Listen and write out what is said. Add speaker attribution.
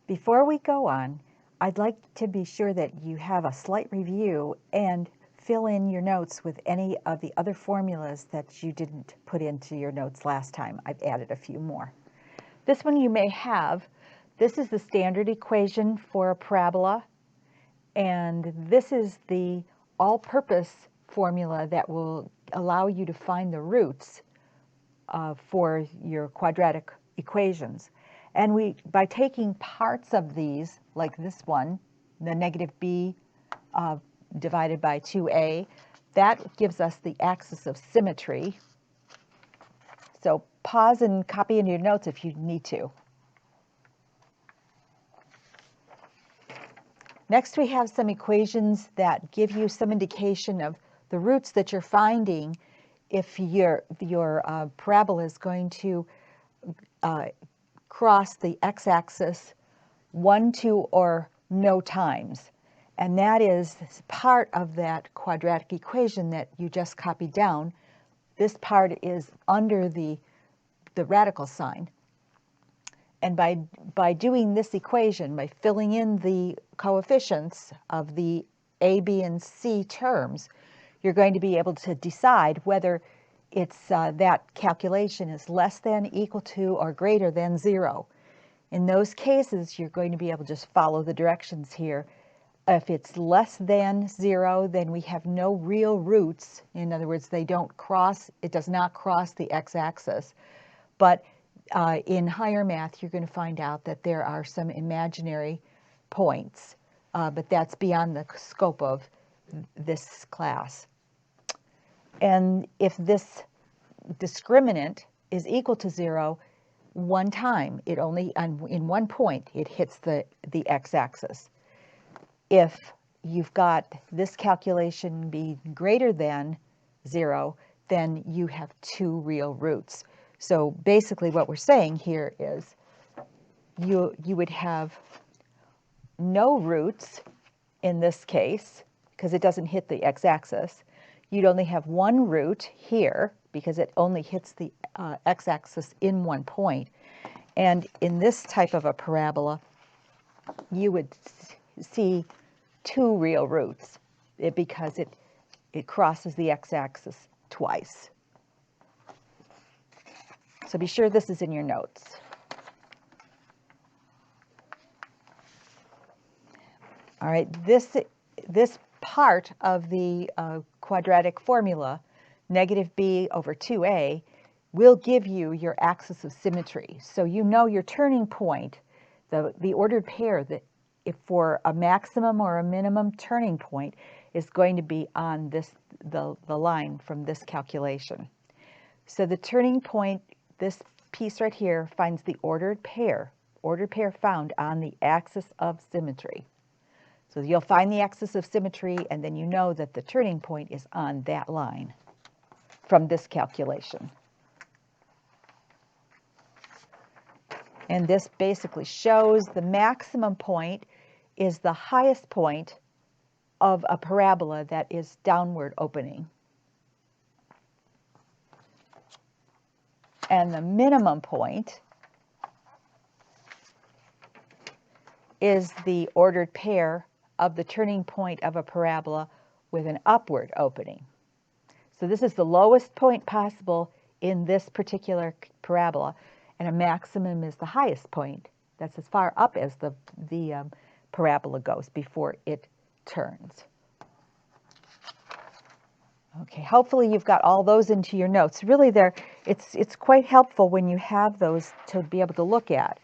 Speaker 1: Before we go on, I'd like to be sure that you have a slight review and fill in your notes with any of the other formulas that you didn't put into your notes last time. I've added a few more. This one you may have. This is the standard equation for a parabola, and this is the all-purpose formula that will allow you to find the roots for your quadratic equations. And by taking parts of these, like this one, the negative b divided by 2a, that gives us the axis of symmetry. So pause and copy into your notes if you need to. Next, we have some equations that give you some indication of the roots that you're finding if your parabola is going to cross the x-axis 1, 2, or no times. And that is part of that quadratic equation that you just copied down. This part is under the radical sign. And by doing this equation, by filling in the coefficients of the a, b, and c terms, you're going to be able to decide whether it's that calculation is less than, equal to, or greater than 0. In those cases, you're going to be able to just follow the directions here. If it's less than 0, then we have no real roots. In other words, it does not cross the x-axis. But in higher math, you're going to find out that there are some imaginary points, but that's beyond the scope of this class. And if this discriminant is equal to 0, one time, in one point, it hits the x-axis. If you've got this calculation be greater than 0, then you have 2 real roots. So basically what we're saying here is you would have no roots in this case because it doesn't hit the x-axis. You'd only have one root here because it only hits the x-axis in one point. And in this type of a parabola, you would see 2 real roots because it crosses the x-axis twice. So be sure this is in your notes. All right, this part of the quadratic formula, negative b over 2a, will give you your axis of symmetry. So you know your turning point, the ordered pair, that if for a maximum or a minimum turning point is going to be on the line from this calculation. So the turning point, this piece right here, finds the ordered pair found on the axis of symmetry. So you'll find the axis of symmetry, and then you know that the turning point is on that line from this calculation. And this basically shows the maximum point is the highest point of a parabola that is downward opening. And the minimum point is the ordered pair of the turning point of a parabola with an upward opening. So this is the lowest point possible in this particular parabola, and a maximum is the highest point. That's as far up as the parabola goes before it turns. Okay, hopefully you've got all those into your notes. Really, it's quite helpful when you have those to be able to look at.